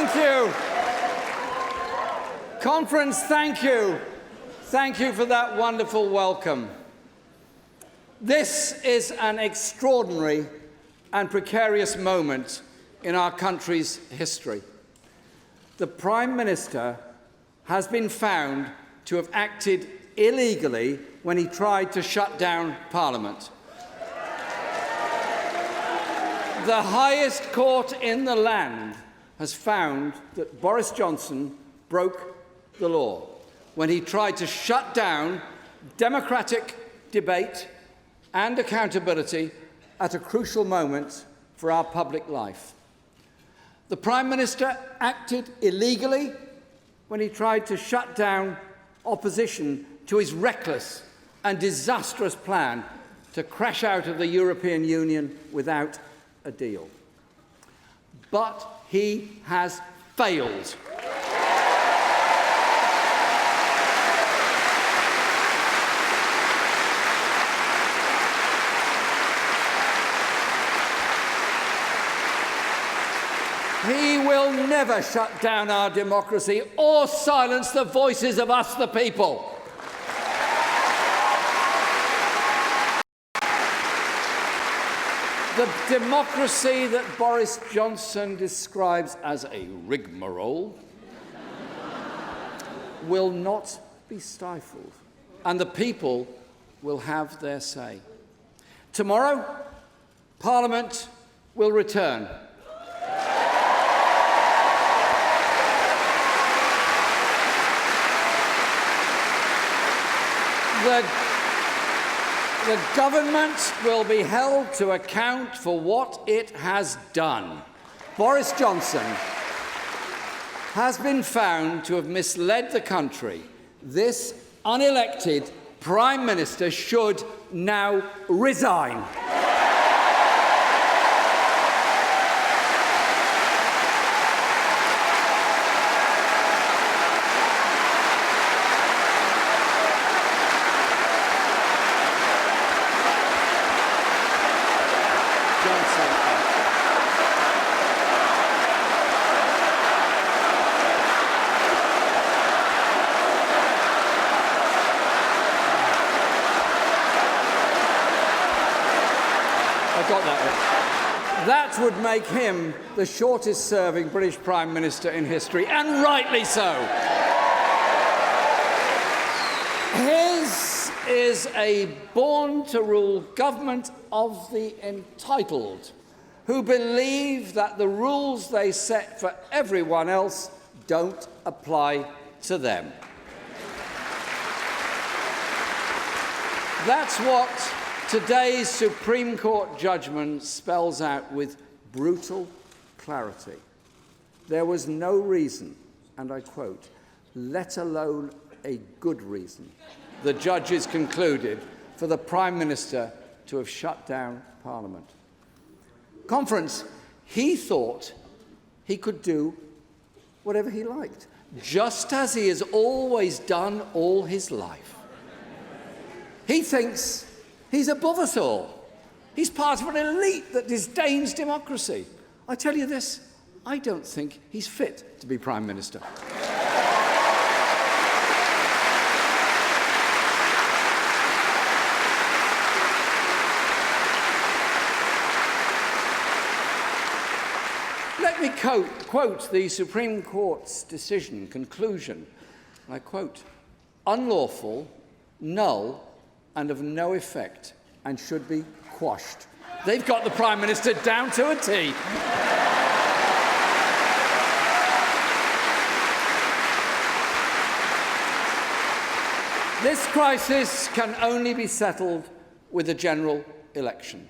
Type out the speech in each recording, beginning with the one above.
Thank you. Conference, thank you. Thank you for that wonderful welcome. This is an extraordinary and precarious moment in our country's history. The Prime Minister has been found to have acted illegally when he tried to shut down Parliament. The highest court in the land has found that Boris Johnson broke the law when he tried to shut down democratic debate and accountability at a crucial moment for our public life. The Prime Minister acted illegally when he tried to shut down opposition to his reckless and disastrous plan to crash out of the European Union without a deal. But he has failed. He will never shut down our democracy or silence the voices of us, the people. The democracy that Boris Johnson describes as a rigmarole will not be stifled, and the people will have their say. Tomorrow, Parliament will return. The government will be held to account for what it has done. Boris Johnson has been found to have misled the country. This unelected Prime Minister should now resign. That would make him the shortest-serving British Prime Minister in history, and rightly so. His is a born-to-rule government of the entitled, who believe that the rules they set for everyone else don't apply to them. That's what today's Supreme Court judgment spells out with brutal clarity. There was no reason, and I quote, let alone a good reason, the judges concluded, for the Prime Minister to have shut down Parliament. Conference, he thought he could do whatever he liked, just as he has always done all his life. He thinks he's above us all. He's part of an elite that disdains democracy. I tell you this, I don't think he's fit to be Prime Minister. Let me quote the Supreme Court's decision, conclusion. I quote, unlawful, null, and of no effect, and should be quashed. They've got the Prime Minister down to a T. This crisis can only be settled with a general election.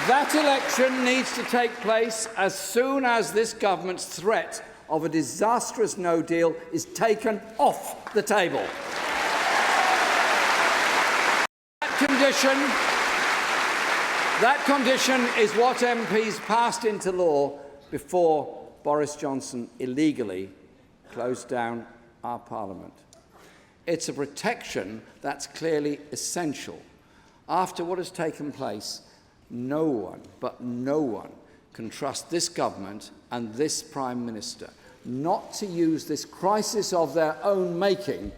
That election needs to take place as soon as this government's threat of a disastrous no deal is taken off the table. That condition is what MPs passed into law before Boris Johnson illegally closed down our Parliament. It's a protection that's clearly essential. After what has taken place, no one can trust this government and this Prime Minister not to use this crisis of their own making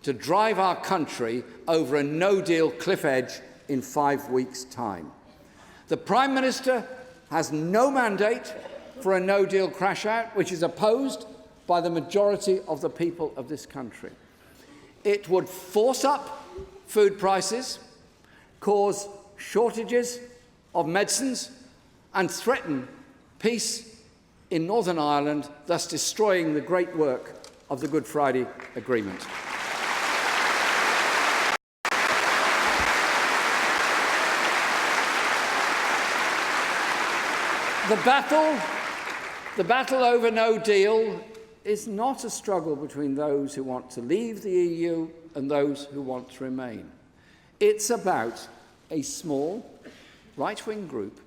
to drive our country over a no-deal cliff edge in 5 weeks' time. The Prime Minister has no mandate for a no-deal crash-out, which is opposed by the majority of the people of this country. It would force up food prices, cause shortages of medicines, and threaten peace in Northern Ireland, thus destroying the great work of the Good Friday Agreement. The battle over no deal is not a struggle between those who want to leave the EU and those who want to remain. It's about a small right-wing group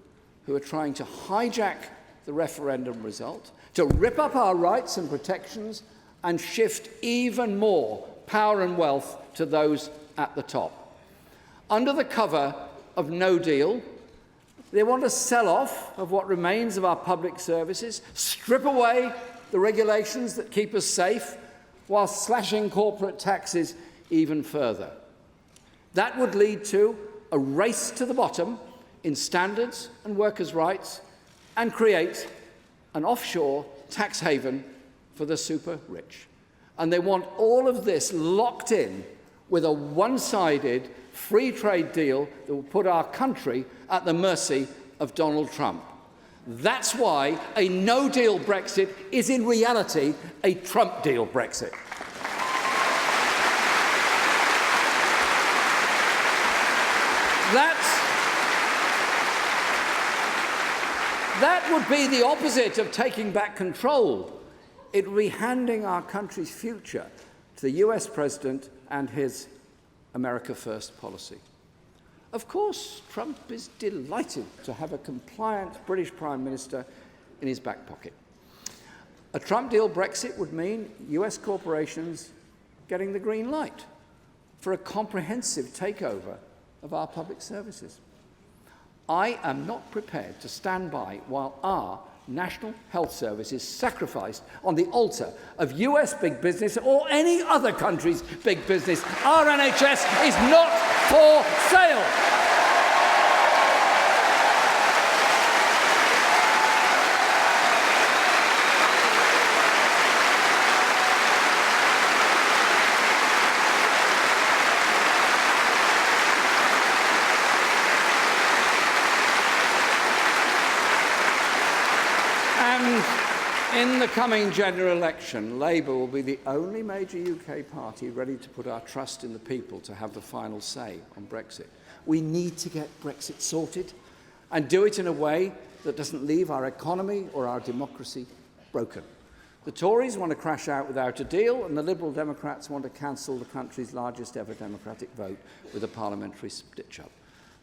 who are trying to hijack the referendum result, to rip up our rights and protections and shift even more power and wealth to those at the top. Under the cover of no deal, they want to sell off of what remains of our public services, strip away the regulations that keep us safe, while slashing corporate taxes even further. That would lead to a race to the bottom in standards and workers' rights and create an offshore tax haven for the super rich. And they want all of this locked in with a one-sided free trade deal that will put our country at the mercy of Donald Trump. That's why a no-deal Brexit is in reality a Trump-deal Brexit. That would be the opposite of taking back control. It would be handing our country's future to the US President and his America First policy. Of course, Trump is delighted to have a compliant British Prime Minister in his back pocket. A Trump-deal Brexit would mean US corporations getting the green light for a comprehensive takeover of our public services. I am not prepared to stand by while our National Health Service is sacrificed on the altar of US big business or any other country's big business. Our NHS is not for sale. In the coming general election, Labour will be the only major UK party ready to put our trust in the people to have the final say on Brexit. We need to get Brexit sorted and do it in a way that doesn't leave our economy or our democracy broken. The Tories want to crash out without a deal, and the Liberal Democrats want to cancel the country's largest ever democratic vote with a parliamentary stitch-up.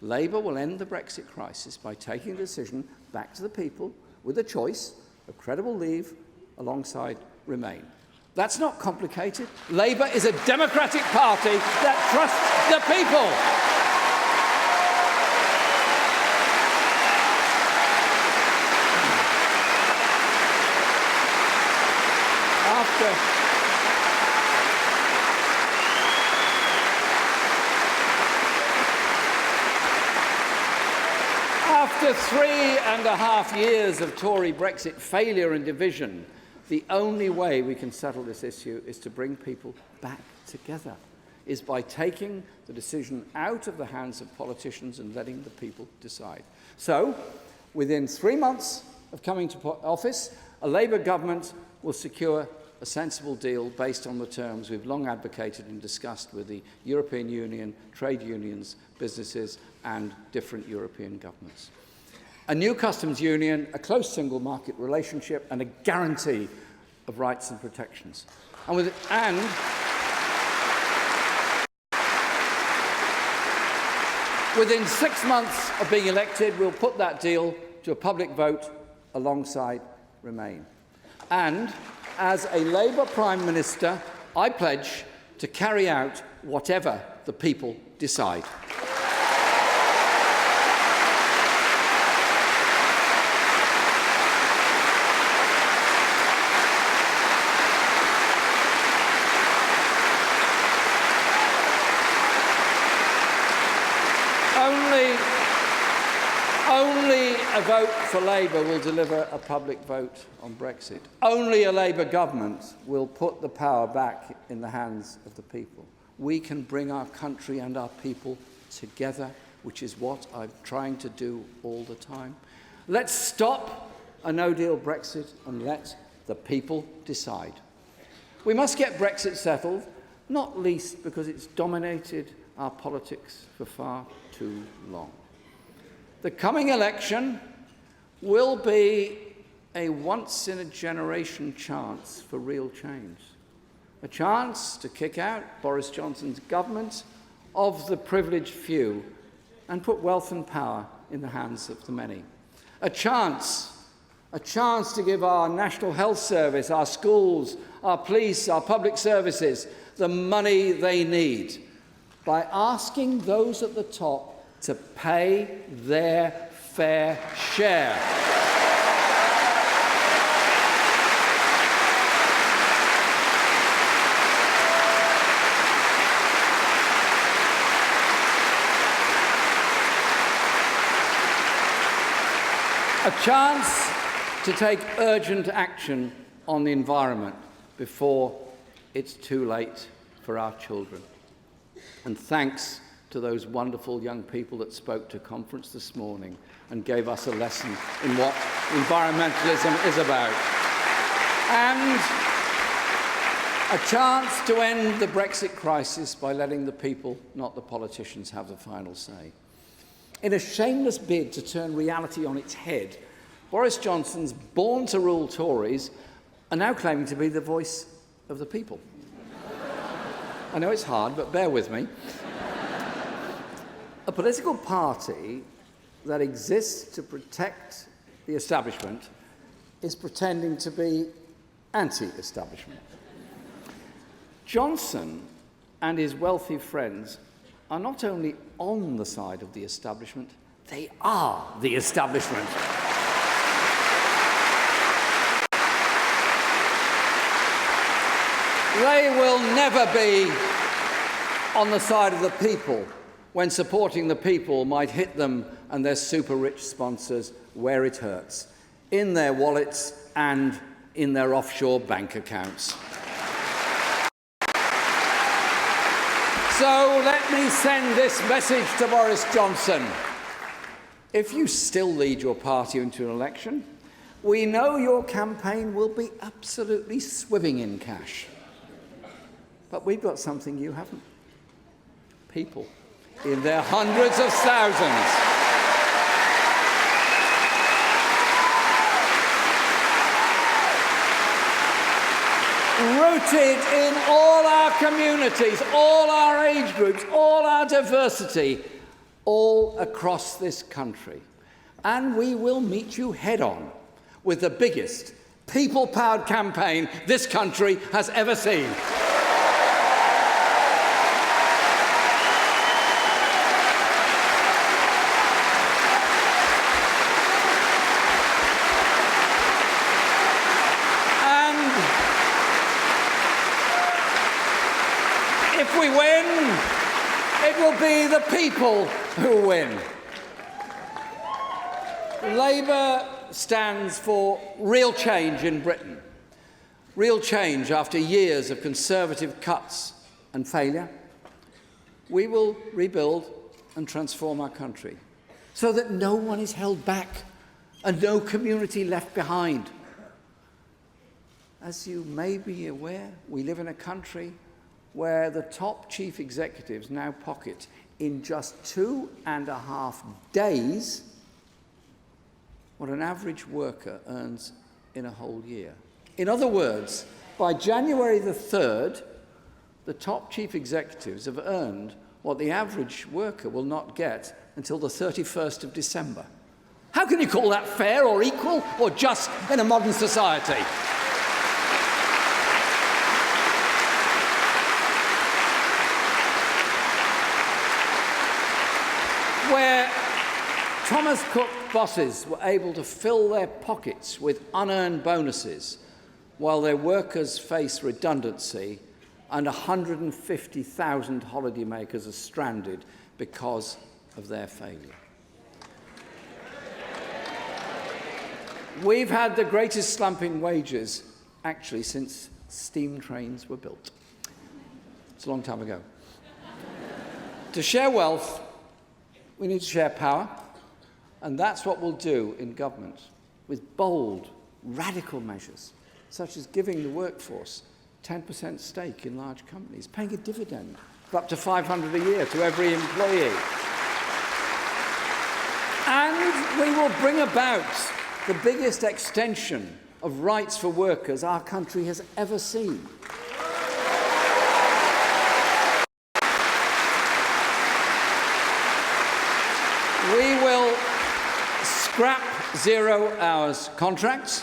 Labour will end the Brexit crisis by taking the decision back to the people with a choice of credible leave alongside remain. That's not complicated. Labour is a democratic party that trusts the people. After 3.5 years of Tory Brexit failure and division, the only way we can settle this issue is to bring people back together, is by taking the decision out of the hands of politicians and letting the people decide. So, within 3 months of coming to office, a Labour government will secure a sensible deal based on the terms we've long advocated and discussed with the European Union, trade unions, businesses and different European governments. A new customs union, a close single market relationship and a guarantee of rights and protections. And within 6 months of being elected, we'll put that deal to a public vote alongside Remain. And as a Labour Prime Minister, I pledge to carry out whatever the people decide. Only a vote for Labour will deliver a public vote on Brexit. Only a Labour government will put the power back in the hands of the people. We can bring our country and our people together, which is what I'm trying to do all the time. Let's stop a no-deal Brexit and let the people decide. We must get Brexit settled, not least because it's dominated our politics for far too long. The coming election will be a once-in-a-generation chance for real change, a chance to kick out Boris Johnson's government of the privileged few and put wealth and power in the hands of the many. A chance to give our National Health Service, our schools, our police, our public services the money they need by asking those at the top to pay their fair share. A chance to take urgent action on the environment before it's too late for our children. And thanks to those wonderful young people that spoke to conference this morning and gave us a lesson in what environmentalism is about. And a chance to end the Brexit crisis by letting the people, not the politicians, have the final say. In a shameless bid to turn reality on its head, Boris Johnson's born-to-rule Tories are now claiming to be the voice of the people. I know it's hard, but bear with me. A political party that exists to protect the establishment is pretending to be anti-establishment. Johnson and his wealthy friends are not only on the side of the establishment, they are the establishment. They will never be on the side of the people when supporting the people might hit them and their super-rich sponsors where it hurts, in their wallets and in their offshore bank accounts. So let me send this message to Boris Johnson. If you still lead your party into an election, we know your campaign will be absolutely swimming in cash. But we've got something you haven't. People, in their hundreds of thousands. Rooted in all our communities, all our age groups, all our diversity, all across this country. And we will meet you head-on with the biggest people-powered campaign this country has ever seen. If we win, it will be the people who win. Labour stands for real change in Britain. Real change after years of Conservative cuts and failure. We will rebuild and transform our country so that no one is held back and no community left behind. As you may be aware, we live in a country where the top chief executives now pocket in just 2.5 days what an average worker earns in a whole year. In other words, by January the 3rd, the top chief executives have earned what the average worker will not get until the 31st of December. How can you call that fair or equal or just in a modern society? Where Thomas Cook bosses were able to fill their pockets with unearned bonuses while their workers face redundancy and 150,000 holidaymakers are stranded because of their failure. We've had the greatest slump in wages, actually, since steam trains were built. It's a long time ago. To share wealth, we need to share power, and that's what we'll do in government, with bold, radical measures, such as giving the workforce 10% stake in large companies, paying a dividend of up to $500 a year to every employee. And we will bring about the biggest extension of rights for workers our country has ever seen. We will scrap 0 hours contracts.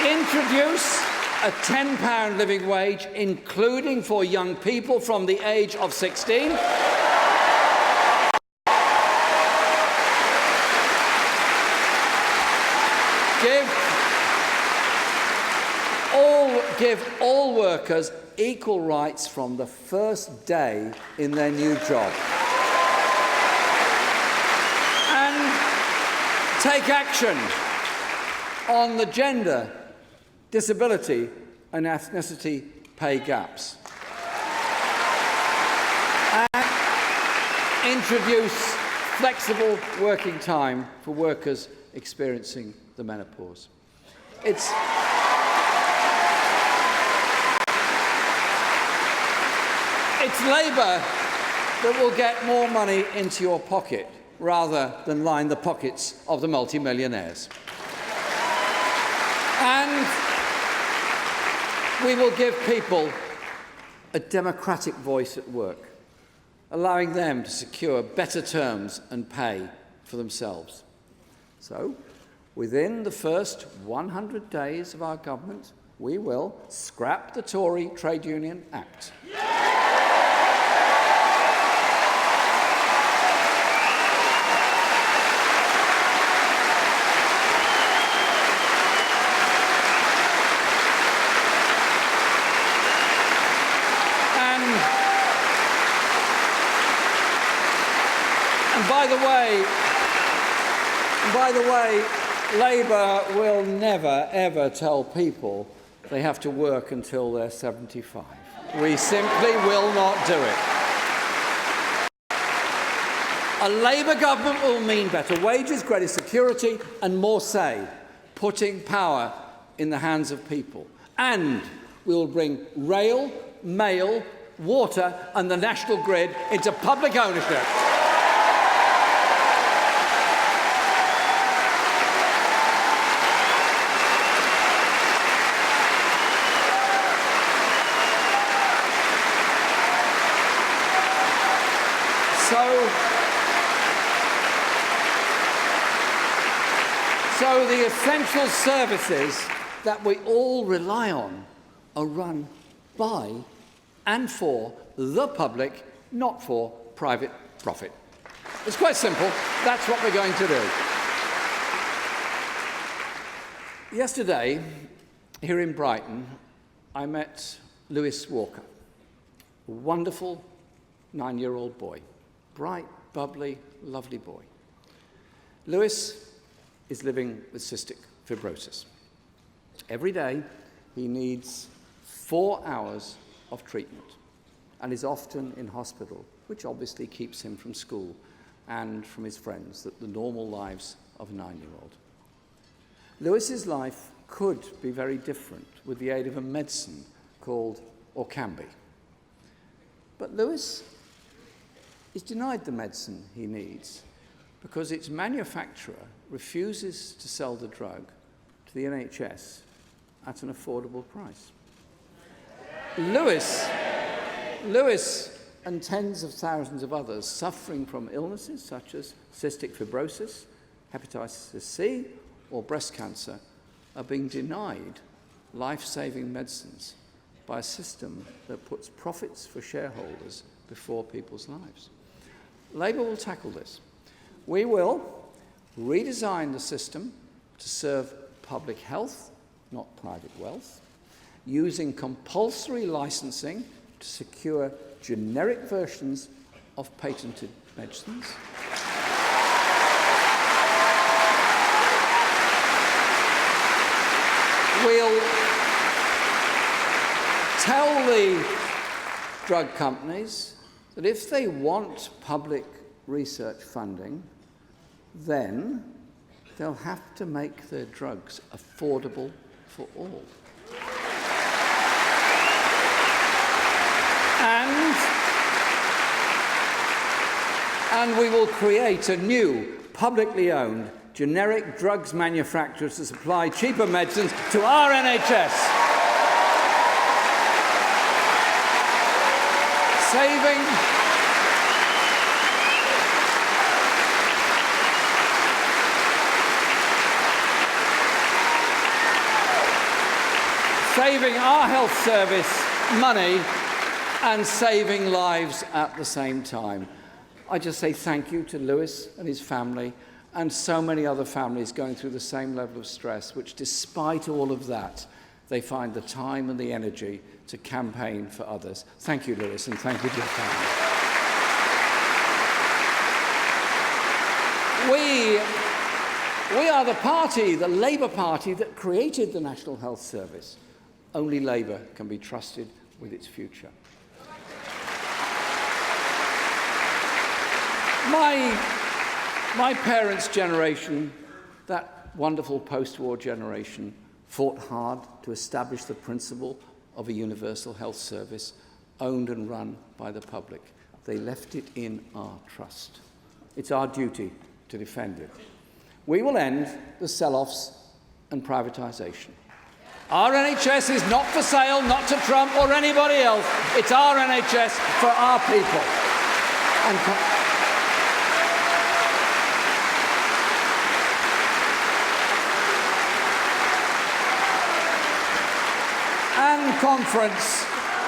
Introduce a £10 living wage, including for young people from the age of 16. Give all workers equal rights from the first day in their new job. And take action on the gender, disability and ethnicity pay gaps. And introduce flexible working time for workers experiencing the menopause. It's Labour that will get more money into your pocket rather than line the pockets of the multimillionaires. And we will give people a democratic voice at work, allowing them to secure better terms and pay for themselves. So, within the first 100 days of our government, we will scrap the Tory Trade Union Act. By the way, Labour will never, ever tell people they have to work until they're 75. We simply will not do it. A Labour government will mean better wages, greater security and more say, putting power in the hands of people. And we will bring rail, mail, water and the national grid into public ownership. So the essential services that we all rely on are run by and for the public, not for private profit. It's quite simple. That's what we're going to do. Yesterday, here in Brighton, I met Lewis Walker, a wonderful 9-year-old boy. Bright, bubbly, lovely boy. Lewis is living with cystic fibrosis. Every day, he needs 4 hours of treatment and is often in hospital, which obviously keeps him from school and from his friends, the normal lives of a 9-year-old. Lewis's life could be very different with the aid of a medicine called Orkambi. But Lewis is denied the medicine he needs because its manufacturer refuses to sell the drug to the NHS at an affordable price. Lewis and tens of thousands of others suffering from illnesses such as cystic fibrosis, hepatitis C, or breast cancer are being denied life-saving medicines by a system that puts profits for shareholders before people's lives. Labour will tackle this. We will redesign the system to serve public health, not private wealth, using compulsory licensing to secure generic versions of patented medicines. We'll tell the drug companies that if they want public research funding, then they'll have to make their drugs affordable for all. And we will create a new, publicly owned, generic drugs manufacturer to supply cheaper medicines to our NHS, saving our health service money and saving lives at the same time. I just say thank you to Lewis and his family and so many other families going through the same level of stress, which despite all of that, they find the time and the energy to campaign for others. Thank you, Lewis, and thank you to your family. We are the party, the Labour Party, that created the National Health Service. Only Labour can be trusted with its future. My parents' generation, that wonderful post-war generation, fought hard to establish the principle of a universal health service owned and run by the public. They left it in our trust. It's our duty to defend it. We will end the sell-offs and privatisation. Our NHS is not for sale, not to Trump or anybody else. It's our NHS for our people. And conference,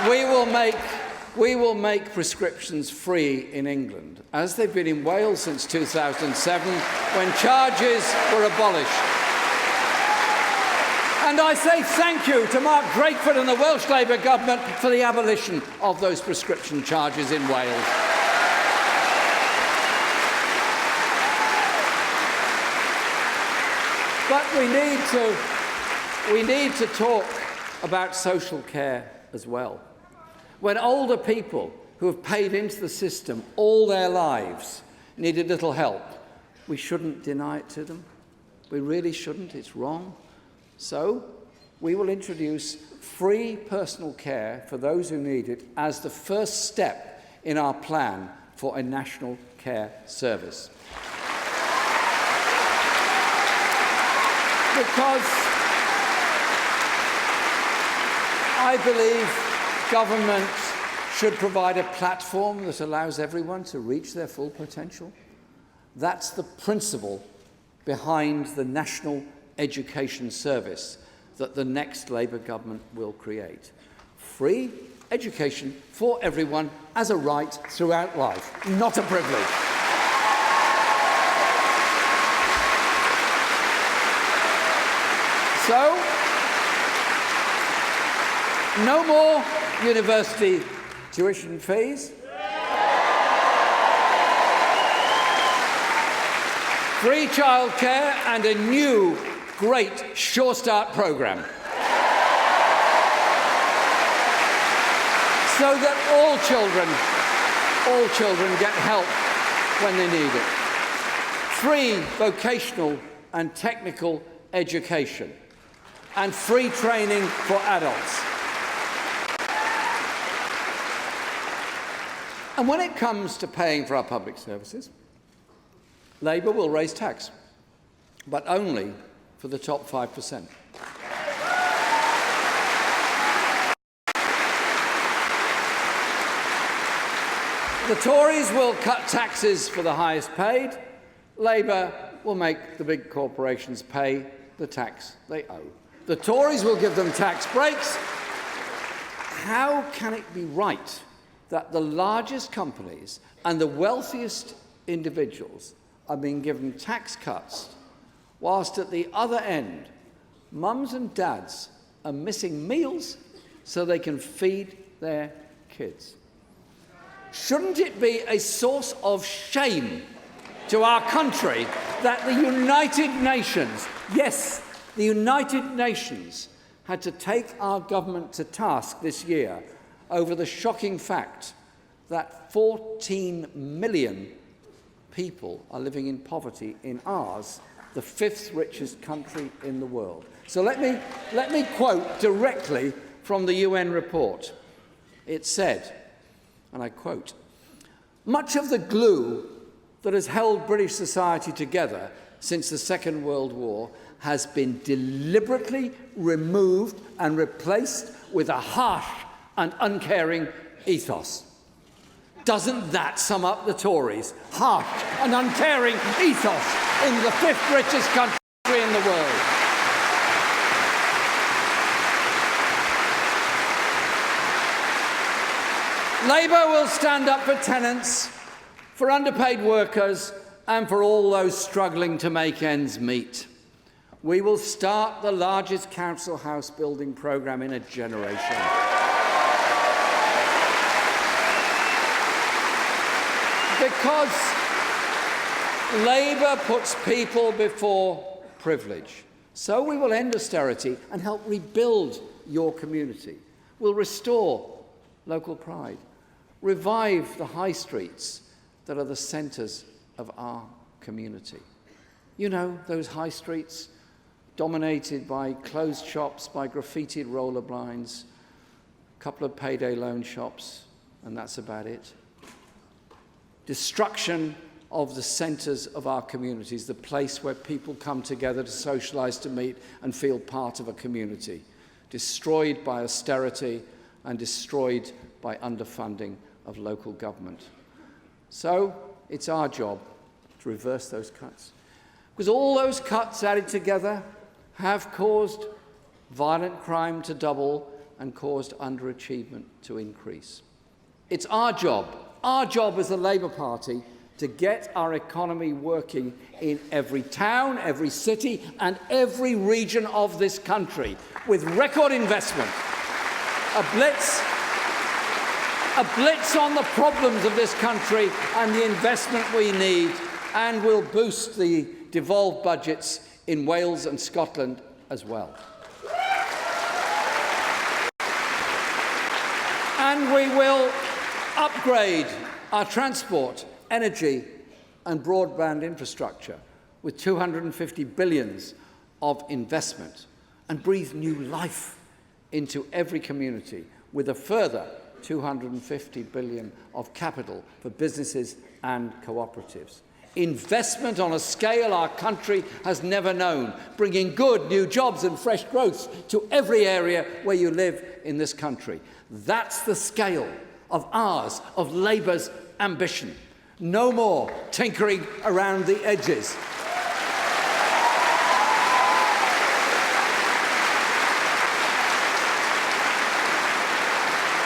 we will make prescriptions free in England, as they've been in Wales since 2007, when charges were abolished. And I say thank you to Mark Drakeford and the Welsh Labour government for the abolition of those prescription charges in Wales. But we need to talk about social care as well. When older people who have paid into the system all their lives need a little help, we shouldn't deny it to them. We really shouldn't. It's wrong. So we will introduce free personal care for those who need it as the first step in our plan for a national care service. Because I believe government should provide a platform that allows everyone to reach their full potential. That's the principle behind the National Education Service that the next Labour government will create. Free education for everyone as a right throughout life, not a privilege. So, no more university tuition fees. Free childcare and a new great Sure Start programme. So that all children get help when they need it. Free vocational and technical education and free training for adults. And when it comes to paying for our public services, Labour will raise tax, but only for the top 5%. The Tories will cut taxes for the highest paid. Labour will make the big corporations pay the tax they owe. The Tories will give them tax breaks. How can it be right that the largest companies and the wealthiest individuals are being given tax cuts, whilst at the other end, mums and dads are missing meals so they can feed their kids? shouldn't it be a source of shame to our country that the United Nations, yes, the United Nations, had to take our government to task this year over the shocking fact that 14 million people are living in poverty in ours, the fifth richest country in the world. So let me quote directly from the UN report. It said, and I quote, "Much of the glue that has held British society together since the Second World War has been deliberately removed and replaced with a harsh and uncaring ethos." Doesn't that sum up the Tories? Harsh and uncaring ethos in the fifth richest country in the world. Labour will stand up for tenants, for underpaid workers, and for all those struggling to make ends meet. We will start the largest council house building programme in a generation. Because Labour puts people before privilege. So we will end austerity and help rebuild your community. We'll restore local pride, revive the high streets that are the centres of our community. You know, those high streets dominated by closed shops, by graffitied roller blinds, a couple of payday loan shops, and that's about it. Destruction of the centres of our communities, the place where people come together to socialise, to meet and feel part of a community. Destroyed by austerity and destroyed by underfunding of local government. So it's our job to reverse those cuts. Because all those cuts added together have caused violent crime to double and caused underachievement to increase. It's our job as the Labour Party to get our economy working in every town, every city and every region of this country with record investment, a blitz on the problems of this country and the investment we need, and will boost the devolved budgets in Wales and Scotland as well. And we will upgrade our transport, energy and broadband infrastructure with 250 billion of investment and breathe new life into every community with a further 250 billion of capital for businesses and cooperatives. Investment on a scale our country has never known, bringing good new jobs and fresh growth to every area where you live in this country. That's the scale of Labour's ambition. No more tinkering around the edges.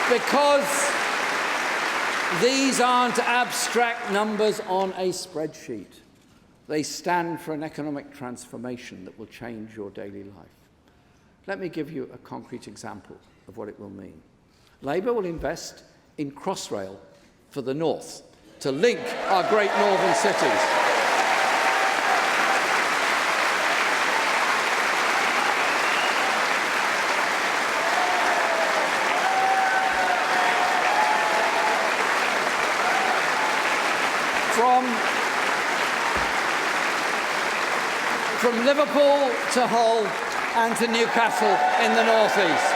Because these aren't abstract numbers on a spreadsheet. They stand for an economic transformation that will change your daily life. Let me give you a concrete example of what it will mean. Labour will invest in Crossrail for the north to link our great northern cities. From Liverpool to Hull and to Newcastle in the northeast.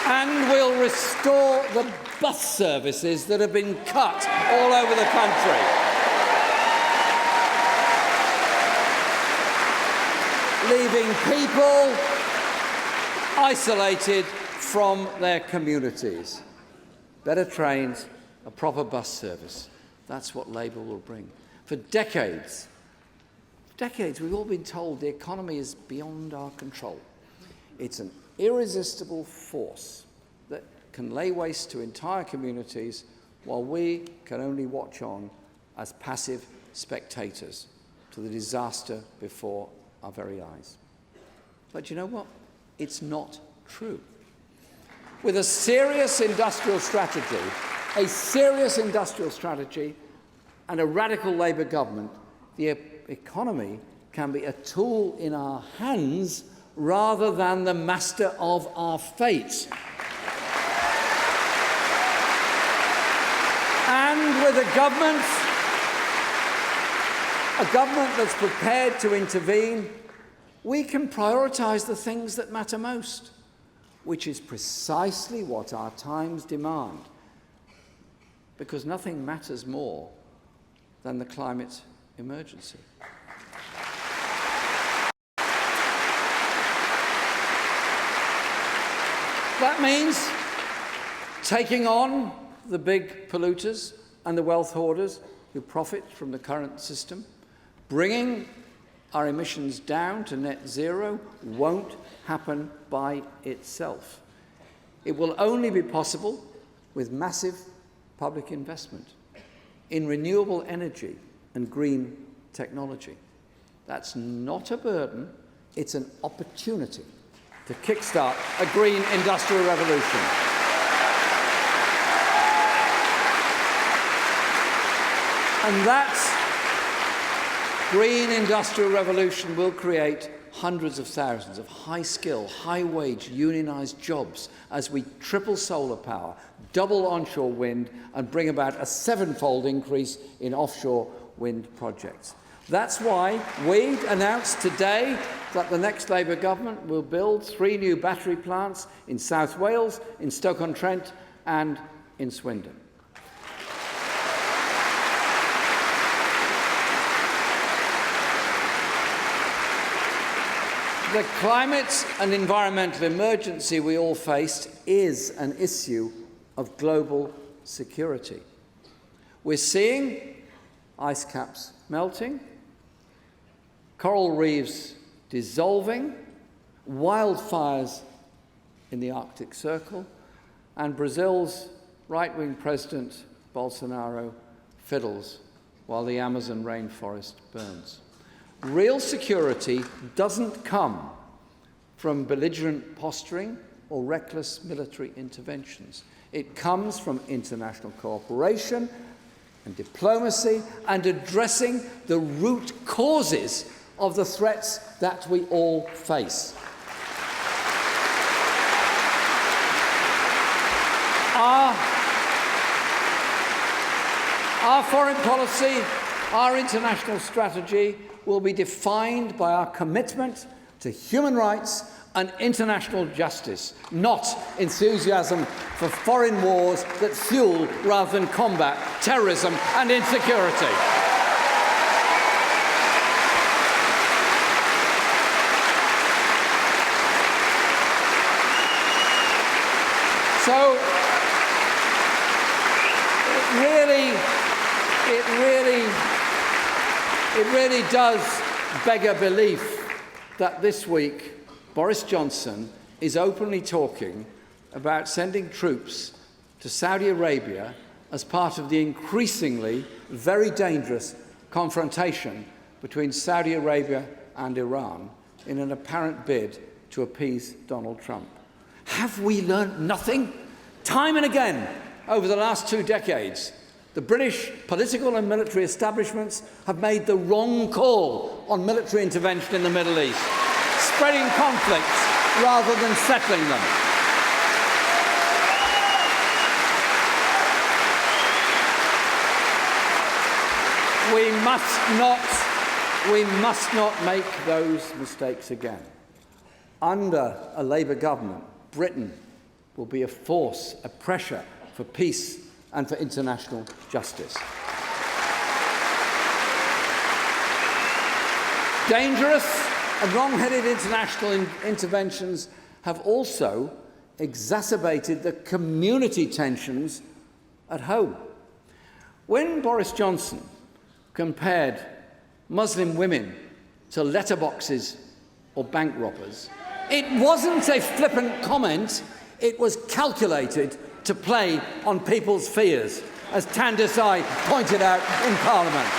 And we'll restore the bus services that have been cut all over the country. Leaving people isolated from their communities. Better trains, a proper bus service. That's what Labour will bring. For decades, we've all been told the economy is beyond our control. It's an irresistible force that can lay waste to entire communities while we can only watch on as passive spectators to the disaster before our very eyes. But you know what? It's not true. With a serious industrial strategy and a radical Labour government, the economy can be a tool in our hands rather than the master of our fate. And with a government that's prepared to intervene, we can prioritise the things that matter most, which is precisely what our times demand, because nothing matters more than the climate emergency. That means taking on the big polluters and the wealth hoarders who profit from the current system. Bringing our emissions down to net zero won't happen by itself. It will only be possible with massive public investment in renewable energy and green technology. That's not a burden, it's an opportunity to kickstart a green industrial revolution. And that green industrial revolution will create hundreds of thousands of high-skill, high-wage, unionised jobs as we triple solar power, double onshore wind, and bring about a 7-fold increase in offshore wind projects. That's why we announced today that the next Labour government will build 3 new battery plants in South Wales, in Stoke-on-Trent, and in Swindon. The climate and environmental emergency we all faced is an issue of global security. We're seeing ice caps melting, coral reefs dissolving, wildfires in the Arctic Circle, and Brazil's right-wing President Bolsonaro fiddles while the Amazon rainforest burns. Real security doesn't come from belligerent posturing or reckless military interventions. It comes from international cooperation and diplomacy and addressing the root causes of the threats that we all face. Our foreign policy, our international strategy will be defined by our commitment to human rights and international justice, not enthusiasm for foreign wars that fuel rather than combat terrorism and insecurity. So it really does beg a belief that this week Boris Johnson is openly talking about sending troops to Saudi Arabia as part of the increasingly very dangerous confrontation between Saudi Arabia and Iran in an apparent bid to appease Donald Trump. Have we learned nothing? Time and again over the last 2 decades, the British political and military establishments have made the wrong call on military intervention in the Middle East, spreading conflicts rather than settling them. We must not make those mistakes again. Under a Labour government, Britain will be a force, a pressure for peace and for international justice. Dangerous and wrong-headed international interventions have also exacerbated the community tensions at home. When Boris Johnson compared Muslim women to letterboxes or bank robbers, it wasn't a flippant comment, it was calculated to play on people's fears. as Tandisai pointed out in Parliament.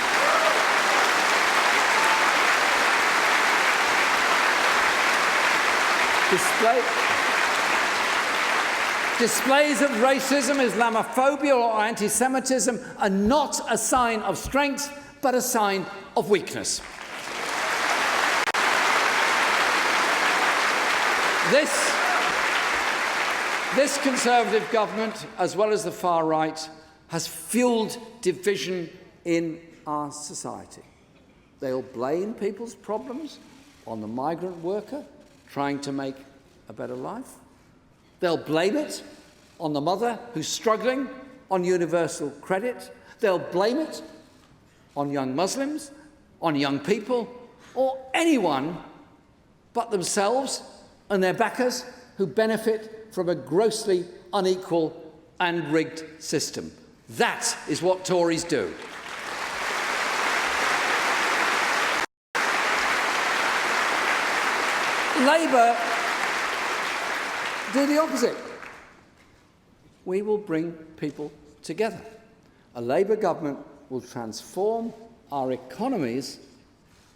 Displays of racism, Islamophobia or anti-Semitism are not a sign of strength, but a sign of weakness. This Conservative government, as well as the far right, has fuelled division in our society. They'll blame people's problems on the migrant worker trying to make a better life. They'll blame it on the mother who's struggling on universal credit. They'll blame it on young Muslims, on young people, or anyone but themselves and their backers who benefit from a grossly unequal and rigged system. That is what Tories do. Labour do the opposite. We will bring people together. A Labour government will transform our economies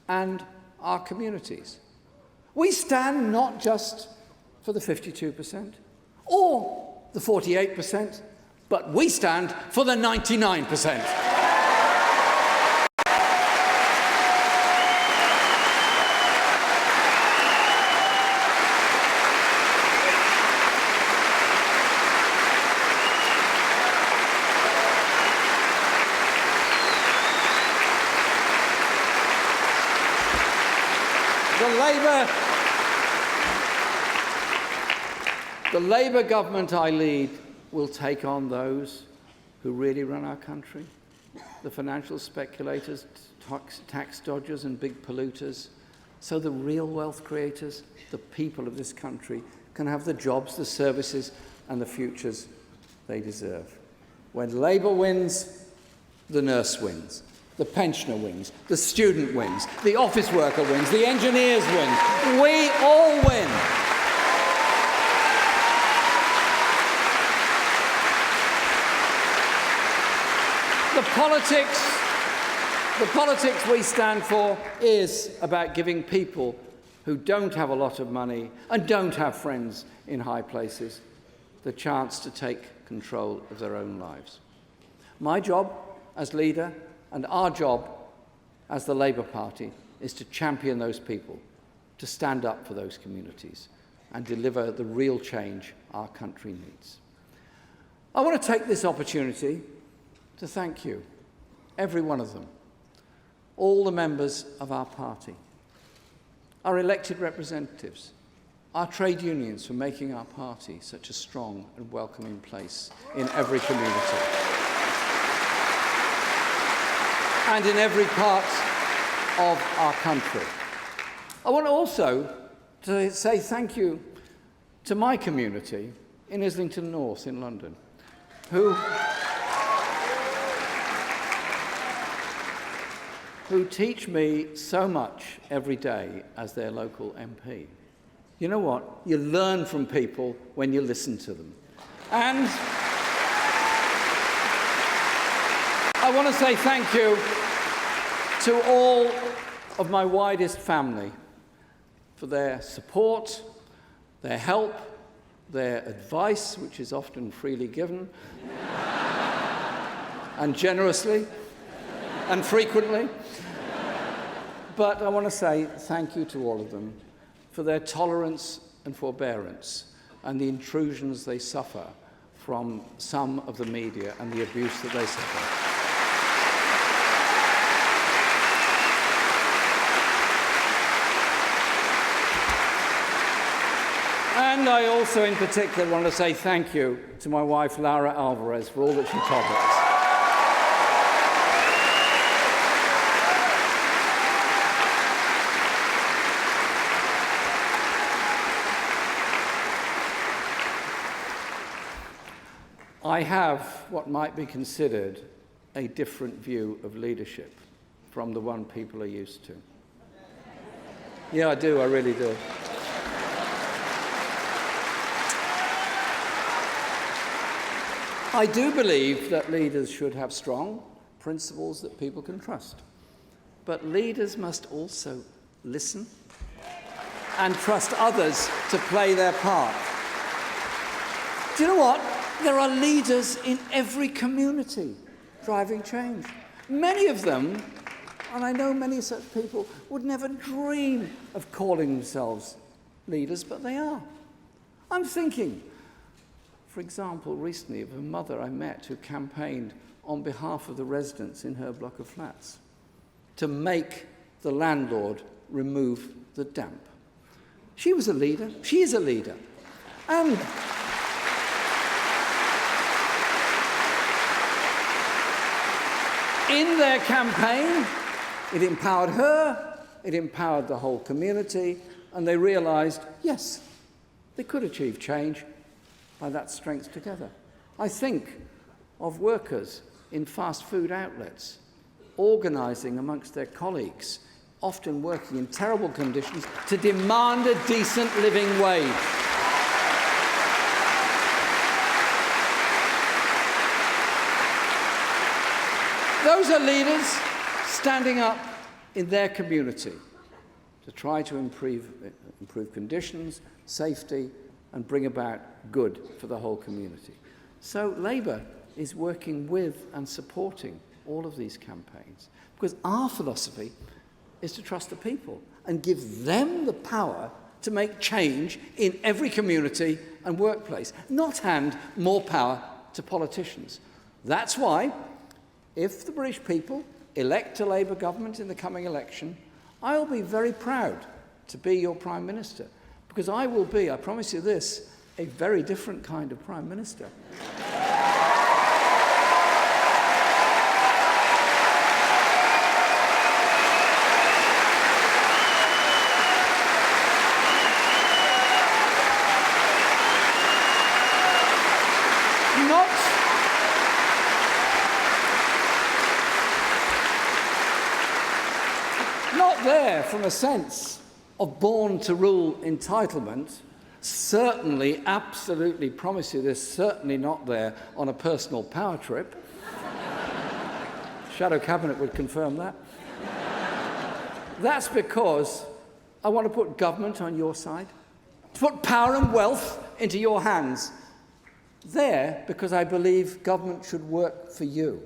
and our communities. We stand not just for the 52% or the 48%, but we stand for the 99%. The Labour government I lead will take on those who really run our country, the financial speculators, tax dodgers and big polluters, so the real wealth creators, the people of this country, can have the jobs, the services and the futures they deserve. When Labour wins, the nurse wins. The pensioner wins, the student wins, the office worker wins, the engineers win. We all win. The politics we stand for is about giving people who don't have a lot of money and don't have friends in high places the chance to take control of their own lives. My job as leader and our job as the Labour Party is to champion those people, to stand up for those communities and deliver the real change our country needs. I want to take this opportunity to thank you, every one of them, all the members of our party, our elected representatives, our trade unions for making our party such a strong and welcoming place in every community and in every part of our country. I want also to say thank you to my community in Islington North in London, who teach me so much every day as their local MP. You know what? You learn from people when you listen to them. And I want to say thank you to all of my widest family for their support, their help, their advice, which is often freely given, and generously, and frequently. But I want to say thank you to all of them for their tolerance and forbearance and the intrusions they suffer from some of the media and the abuse that they suffer. And I also, in particular, want to say thank you to my wife, Laura Alvarez, for all that she taught us. I have what might be considered a different view of leadership from the one people are used to. Yeah, I do, I really do. I do believe that leaders should have strong principles that people can trust. But leaders must also listen and trust others to play their part. Do you know what? There are leaders in every community driving change. Many of them, and I know many such people, would never dream of calling themselves leaders, but they are. I'm thinking, for example, recently of a mother I met who campaigned on behalf of the residents in her block of flats to make the landlord remove the damp. She was a leader. She is a leader. And in their campaign, it empowered her, it empowered the whole community, and they realized, yes, they could achieve change by that strength together. I think of workers in fast food outlets organizing amongst their colleagues, often working in terrible conditions, to demand a decent living wage. Those are leaders standing up in their community to try to improve conditions, safety, and bring about good for the whole community. So Labour is working with and supporting all of these campaigns, because our philosophy is to trust the people and give them the power to make change in every community and workplace, not hand more power to politicians. That's why, if the British people elect a Labour government in the coming election, I'll be very proud to be your Prime Minister, because I will be, I promise you this, a very different kind of Prime Minister. Not there from a sense of born-to-rule entitlement, certainly, absolutely promise you this, certainly not there on a personal power trip. Shadow Cabinet would confirm that. That's because I want to put government on your side, to put power and wealth into your hands. There, because I believe government should work for you.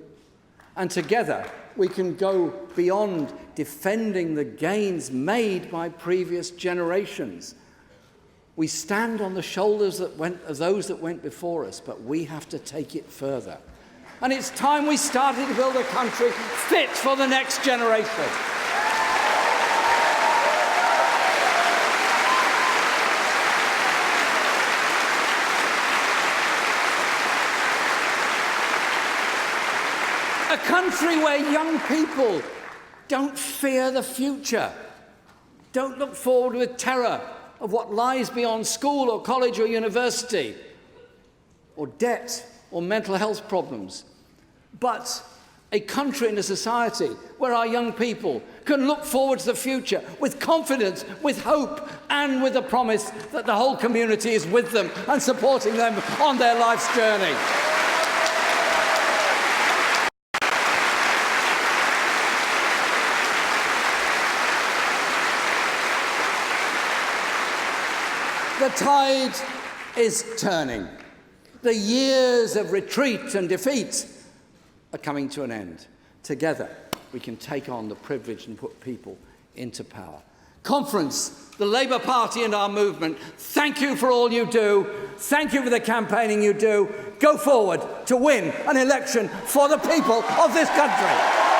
And together, we can go beyond defending the gains made by previous generations. We stand on the shoulders of those that went before us, but we have to take it further. And it's time we started to build a country fit for the next generation. A country where young people don't fear the future, don't look forward with terror of what lies beyond school or college or university, or debt or mental health problems, but a country and a society where our young people can look forward to the future with confidence, with hope, and with the promise that the whole community is with them and supporting them on their life's journey. The tide is turning. The years of retreat and defeat are coming to an end. Together, we can take on the privilege and put people into power. Conference, the Labour Party and our movement, thank you for all you do. Thank you for the campaigning you do. Go forward to win an election for the people of this country.